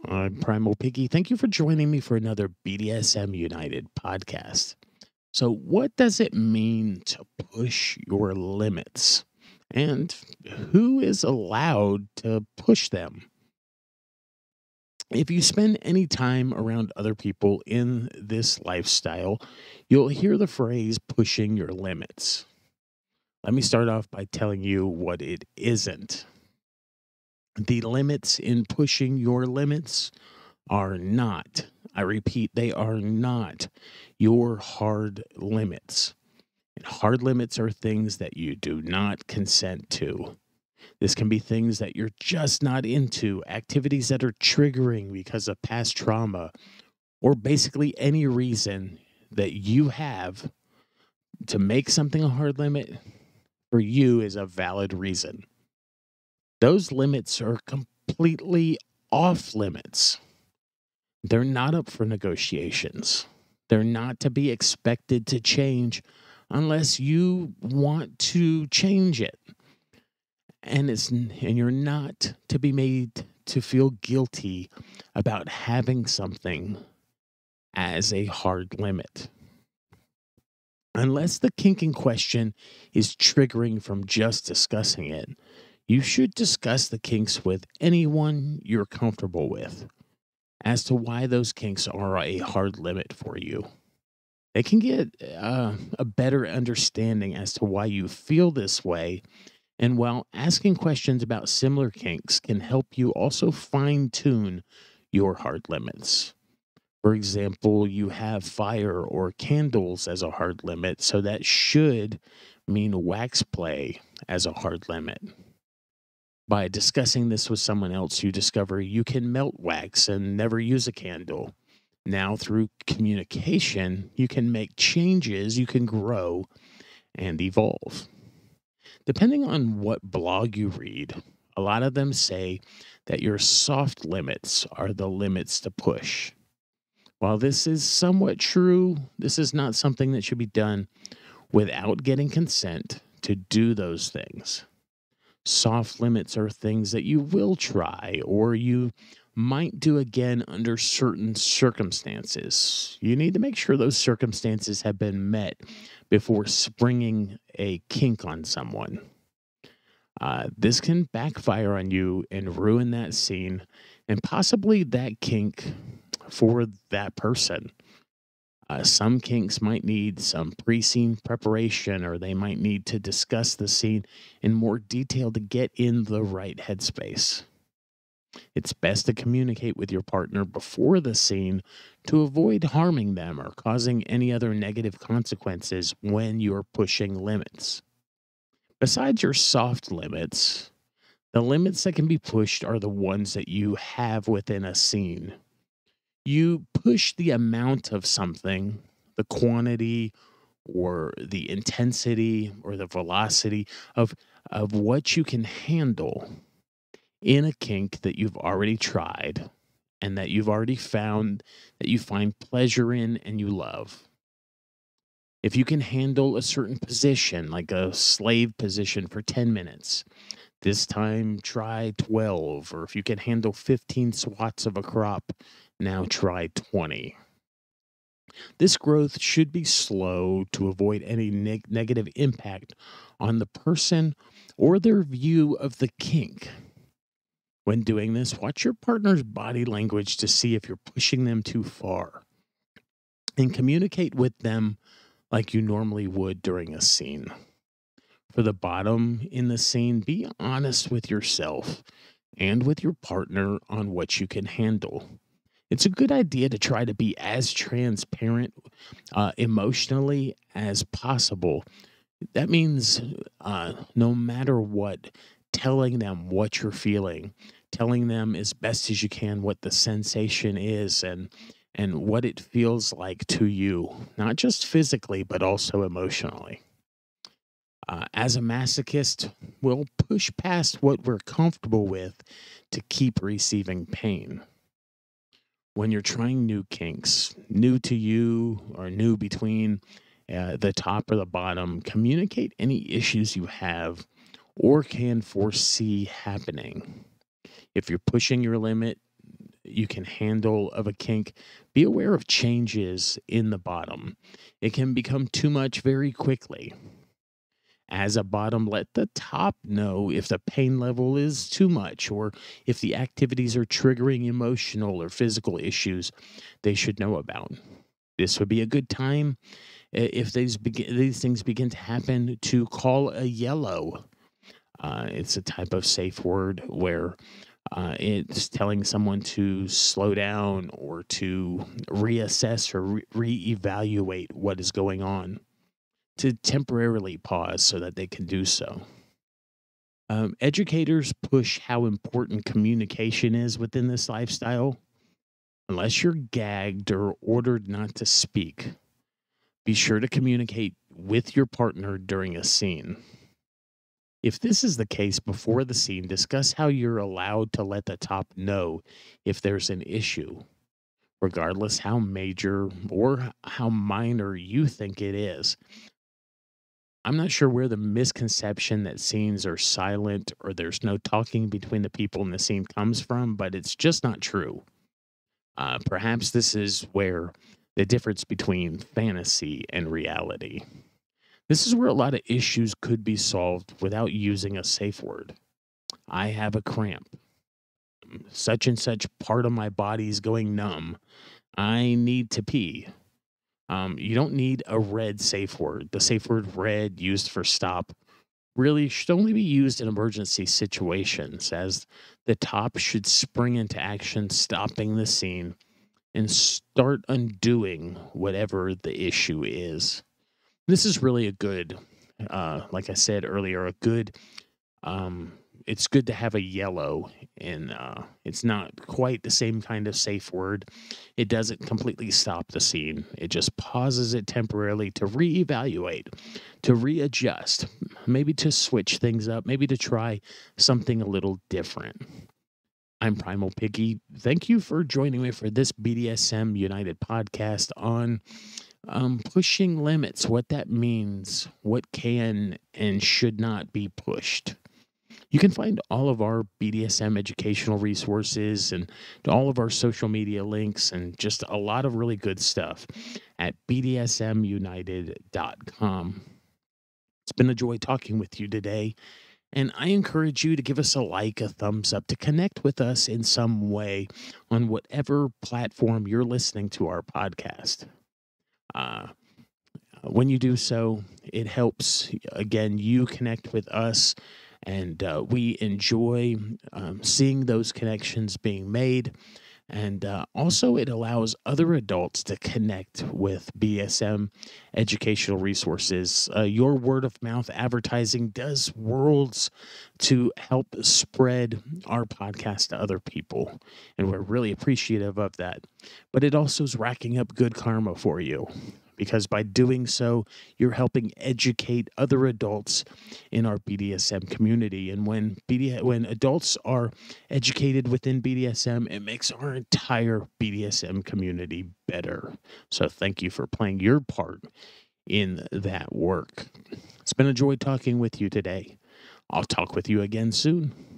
I'm Primal Piggy. Thank you for joining me for another BDSM United podcast. So, what does it mean to push your limits? And who is allowed to push them? If you spend any time around other people in this lifestyle, you'll hear the phrase pushing your limits. Let me start off by telling you what it isn't. The limits in pushing your limits are not, I repeat, they are not your hard limits. And hard limits are things that you do not consent to. This can be things that you're just not into, activities that are triggering because of past trauma, or basically any reason that you have to make something a hard limit for you is a valid reason. Those limits are completely off limits. They're not up for negotiations. They're not to be expected to change unless you want to change it. And you're not to be made to feel guilty about having something as a hard limit. Unless the kink in question is triggering from just discussing it, you should discuss the kinks with anyone you're comfortable with as to why those kinks are a hard limit for you. They can get a better understanding as to why you feel this way. And while asking questions about similar kinks can help you also fine tune your hard limits. For example, you have fire or candles as a hard limit, so that should mean wax play as a hard limit. By discussing this with someone else, you discover you can melt wax and never use a candle. Now, through communication, you can make changes, you can grow and evolve. Depending on what blog you read, a lot of them say that your soft limits are the limits to push. While this is somewhat true, this is not something that should be done without getting consent to do those things. Soft limits are things that you will try or you might do again under certain circumstances. You need to make sure those circumstances have been met before springing a kink on someone. This can backfire on you and ruin that scene and possibly that kink for that person. Some kinks might need some pre scene preparation, or they might need to discuss the scene in more detail to get in the right headspace. It's best to communicate with your partner before the scene to avoid harming them or causing any other negative consequences when you're pushing limits. Besides your soft limits, the limits that can be pushed are the ones that you have within a scene. You push the amount of something, the quantity or the intensity or the velocity of what you can handle in a kink that you've already tried and that you've already found that you find pleasure in and you love. If you can handle a certain position, like a slave position for 10 minutes, this time try 12. Or if you can handle 15 swats of a crop, now try 20. This growth should be slow to avoid any negative impact on the person or their view of the kink. When doing this, watch your partner's body language to see if you're pushing them too far. And communicate with them like you normally would during a scene. For the bottom in the scene, be honest with yourself and with your partner on what you can handle. It's a good idea to try to be as transparent emotionally as possible. That means no matter what, telling them what you're feeling, telling them as best as you can what the sensation is and what it feels like to you, not just physically, but also emotionally. As a masochist, we'll push past what we're comfortable with to keep receiving pain. When you're trying new kinks, new to you or new between the top or the bottom, communicate any issues you have or can foresee happening. If you're pushing your limit, you can handle of a kink, be aware of changes in the bottom. It can become too much very quickly. As a bottom, let the top know if the pain level is too much or if the activities are triggering emotional or physical issues they should know about. This would be a good time if these things begin to happen to call a yellow. It's a type of safe word where it's telling someone to slow down or to reassess or reevaluate what is going on, to temporarily pause so that they can do so. Educators push how important communication is within this lifestyle. Unless you're gagged or ordered not to speak, be sure to communicate with your partner during a scene. If this is the case before the scene, discuss how you're allowed to let the top know if there's an issue, regardless how major or how minor you think it is. I'm not sure where the misconception that scenes are silent or there's no talking between the people in the scene comes from, but it's just not true. Perhaps this is where the difference between fantasy and reality. This is where a lot of issues could be solved without using a safe word. I have a cramp. Such and such part of my body is going numb. I need to pee. You don't need a red safe word. The safe word red used for stop really should only be used in emergency situations, as the top should spring into action, stopping the scene and start undoing whatever the issue is. This is really a good, like I said earlier, a good, it's good to have a yellow, and it's not quite the same kind of safe word. It doesn't completely stop the scene. It just pauses it temporarily to reevaluate, to readjust, maybe to switch things up, maybe to try something a little different. I'm Primal Piggy. Thank you for joining me for this BDSM United podcast on pushing limits, what that means, what can and should not be pushed. You can find all of our BDSM educational resources and all of our social media links and just a lot of really good stuff at bdsmunited.com. It's been a joy talking with you today, and I encourage you to give us a like, a thumbs up, to connect with us in some way on whatever platform you're listening to our podcast. When you do so, it helps, again, you connect with us, and we enjoy seeing those connections being made. And also, it allows other adults to connect with BSM educational resources. Your word of mouth advertising does worlds to help spread our podcast to other people, and we're really appreciative of that. But it also is racking up good karma for you, because by doing so, you're helping educate other adults in our BDSM community. And when adults are educated within BDSM, it makes our entire BDSM community better. So thank you for playing your part in that work. It's been a joy talking with you today. I'll talk with you again soon.